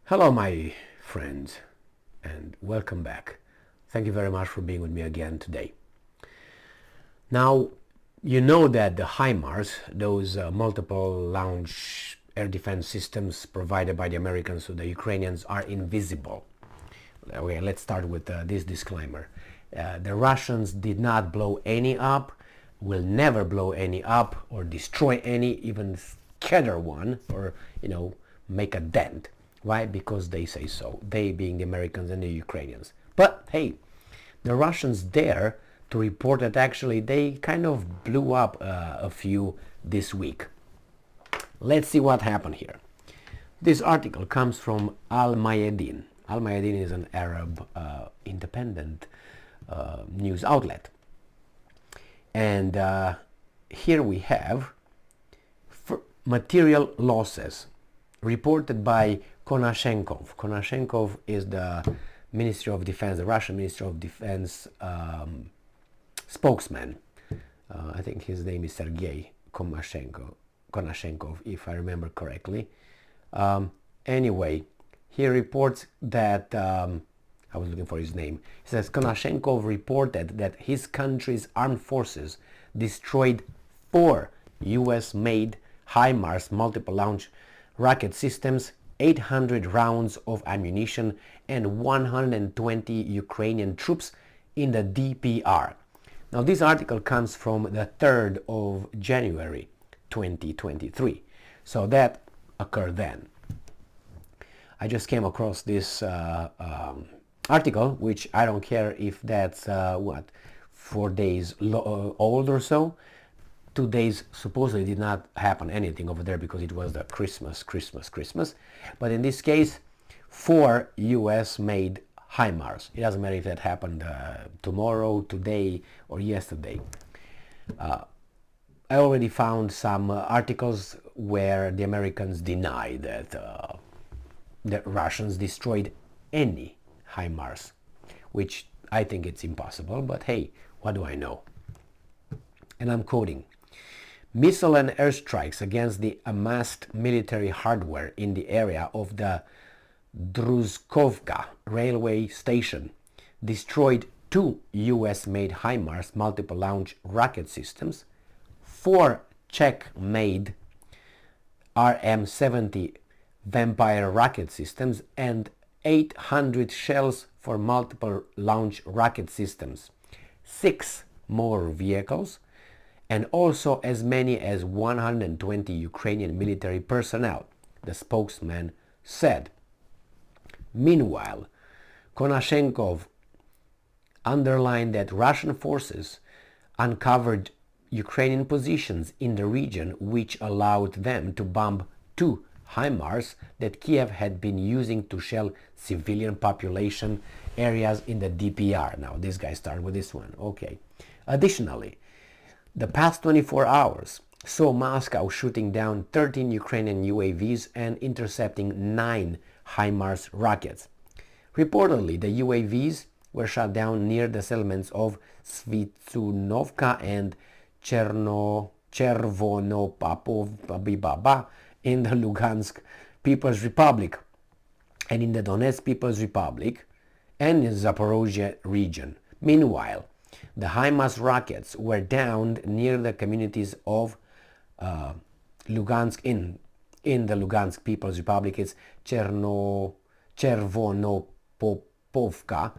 Hello, my friends, and welcome back. Thank you very much for being with me again today. Now, you know that the HIMARS, those multiple launch air defense systems provided by the Americans to the Ukrainians, are invisible. Okay, let's start with this disclaimer. The Russians did not blow any up, will never blow any up, or destroy any, even scatter one, or make a dent. Why? Because they say so. They being the Americans and the Ukrainians. But hey, the Russians dare to report that actually they kind of blew up a few this week. Let's see what happened here. This article comes from Al Mayadin. Al Mayadin is an Arab independent news outlet. And here we have material losses reported by Konashenkov. Konashenkov is the Ministry of Defense, the Russian Ministry of Defense spokesman. I think his name is Sergei Konashenkov, if I remember correctly. Anyway, he reports that, I was looking for his name. He says Konashenkov reported that his country's armed forces destroyed 4 US-made HIMARS multiple launch rocket systems, 800 rounds of ammunition, and 120 Ukrainian troops in the DPR. Now, this article comes from the 3rd of January 2023. So that occurred then. I just came across this article, which I don't care if that's 4 days old or so. 2 days supposedly did not happen anything over there because it was the Christmas. But in this case, 4 US-made HIMARS. It doesn't matter if that happened tomorrow, today, or yesterday. I already found some articles where the Americans deny that the Russians destroyed any HIMARS, which I think it's impossible, but hey, what do I know? And I'm quoting, "Missile and airstrikes against the amassed military hardware in the area of the Druzhkovka railway station destroyed 2 US-made HIMARS multiple launch rocket systems, 4 Czech-made RM-70 Vampire rocket systems, and 800 shells for multiple launch rocket systems, 6 more vehicles, and also as many as 120 Ukrainian military personnel," the spokesman said. Meanwhile, Konashenkov underlined that Russian forces uncovered Ukrainian positions in the region, which allowed them to bomb 2 HIMARS that Kiev had been using to shell civilian population areas in the DPR. Now, this guy started with this one. Okay. Additionally, the past 24 hours saw Moscow shooting down 13 Ukrainian UAVs and intercepting 9 HIMARS rockets. Reportedly, the UAVs were shot down near the settlements of Svitsunovka and Chervonopapov in the Lugansk Peoples Republic and in the Donetsk Peoples Republic and in the Zaporozhye region. Meanwhile, the HIMARS rockets were downed near the communities of Lugansk in the Lugansk People's Republic. It's Chervonopopovka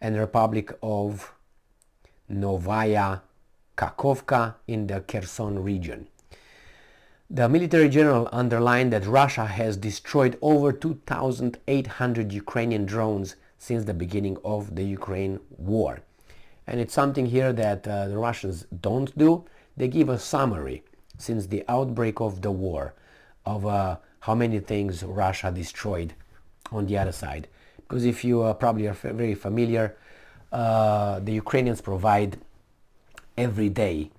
and the Republic of Novaya Kakhovka in the Kherson region. The military general underlined that Russia has destroyed over 2,800 Ukrainian drones since the beginning of the Ukraine war. And it's something here that the Russians don't do. They give a summary since the outbreak of the war of how many things Russia destroyed on the other side. Because if you probably are very familiar, the Ukrainians provide every day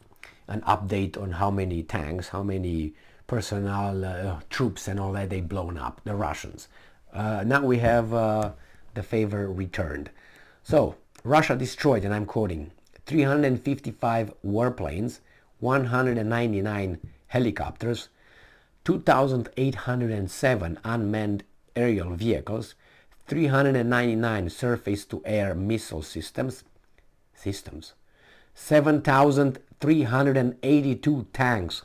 an update on how many tanks, how many personnel, troops and all that they blown up, the Russians. Now we have the favor returned. So Russia destroyed, and I'm quoting, 355 warplanes, 199 helicopters, 2,807 unmanned aerial vehicles, 399 surface-to-air missile systems, 7,382 tanks.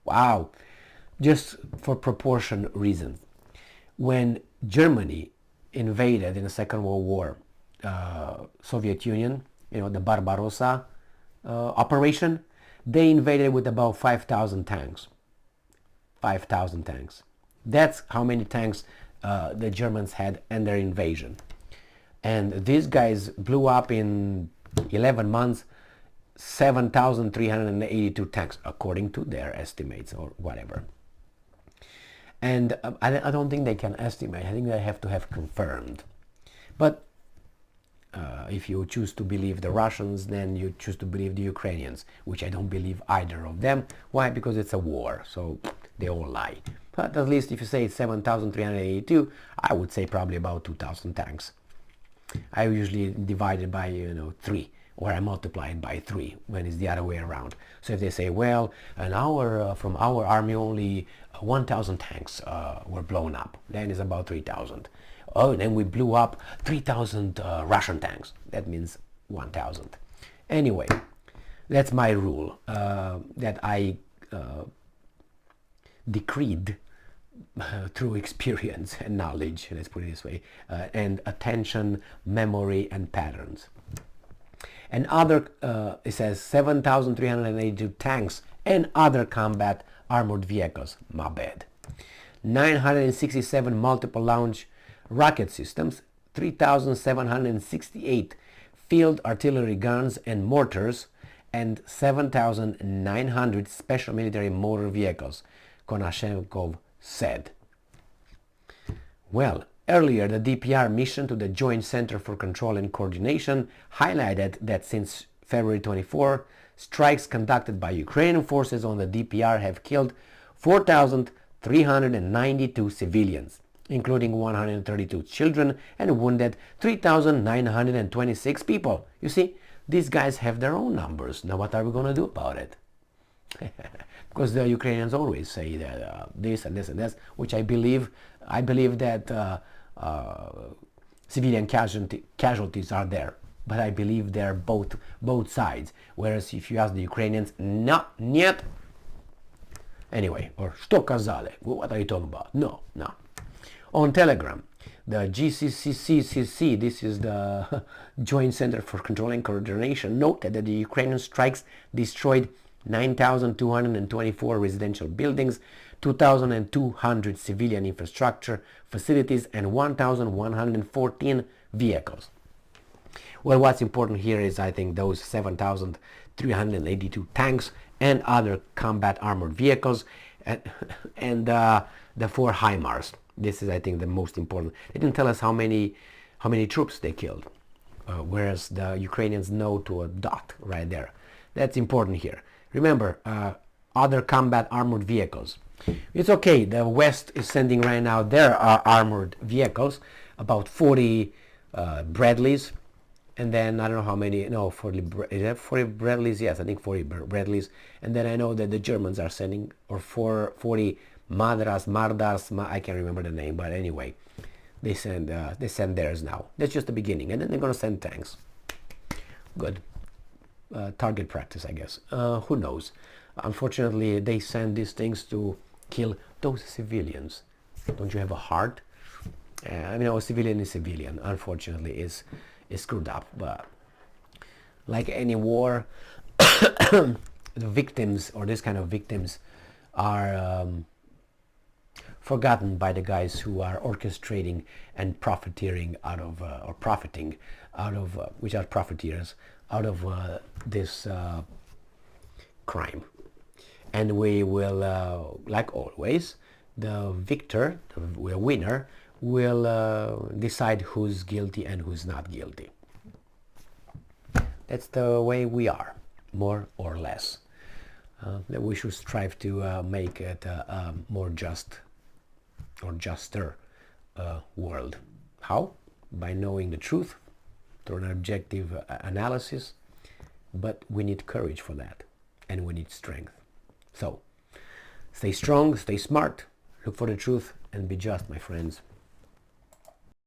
Wow! Just for proportion reasons. When Germany invaded in the Second World War, Soviet Union, the Barbarossa operation, they invaded with about 5,000 tanks. 5,000 tanks. That's how many tanks the Germans had in their invasion. And these guys blew up in 11 months 7,382 tanks, according to their estimates or whatever. And I don't think they can estimate. I think they have to have confirmed. But if you choose to believe the Russians, then you choose to believe the Ukrainians, which I don't believe either of them. Why? Because it's a war, so they all lie. But at least if you say 7,382, I would say probably about 2,000 tanks. I usually divide it by 3, or I multiply it by 3 when it's the other way around. So if they say, well, from our army only 1,000 tanks were blown up, then it's about 3,000. Oh, then we blew up 3,000 Russian tanks. That means 1,000. Anyway, that's my rule that I decreed through experience and knowledge, let's put it this way, and attention, memory, and patterns. And other, it says 7,382 tanks and other combat armored vehicles. My bad. 967 multiple launch rocket systems, 3,768 field artillery guns and mortars, and 7,900 special military motor vehicles, Konashenkov said. Well, earlier the DPR mission to the Joint Center for Control and Coordination highlighted that since February 24, strikes conducted by Ukrainian forces on the DPR have killed 4,392 civilians, including 132 children, and wounded 3,926 people. You see, these guys have their own numbers. Now what are we going to do about it? Because the Ukrainians always say that this and this and this, which I believe. I believe that civilian casualties are there, but I believe they're both sides. Whereas if you ask the Ukrainians, no, нет. Anyway, or что казали? What are you talking about? No. On Telegram, the GCCCC, this is the Joint Center for Control and Coordination, noted that the Ukrainian strikes destroyed 9,224 residential buildings, 2,200 civilian infrastructure facilities, and 1,114 vehicles. Well, what's important here is, I think, those 7,382 tanks and other combat armored vehicles, and the 4 HIMARS. This is, I think, the most important. They didn't tell us how many troops they killed, whereas the Ukrainians know to a dot right there. That's important here. Remember, other combat armored vehicles. It's okay, the West is sending right now their armored vehicles, about 40 Bradleys, and then I don't know how many, no, 40 Bradleys, yes, I think 40 Bradleys, and then I know that the Germans are sending, or 40 Mardars, I can't remember the name, but anyway, they send theirs now. That's just the beginning, and then they're going to send tanks. Good. Target practice, I guess. Who knows? Unfortunately, they send these things to kill those civilians. Don't you have a heart? I mean, a civilian is civilian. Unfortunately, is screwed up. But like any war, the victims, or this kind of victims, are forgotten by the guys who are orchestrating and profiteering out of, or profiting out of, which are profiteers out of this crime. And we will, like always, the victor, the winner, will decide who's guilty and who's not guilty. That's the way we are, more or less. That we should strive to make it a more just or juster world. How? By knowing the truth through an objective analysis, but we need courage for that, and we need strength. So, stay strong, stay smart, look for the truth, and be just, my friends.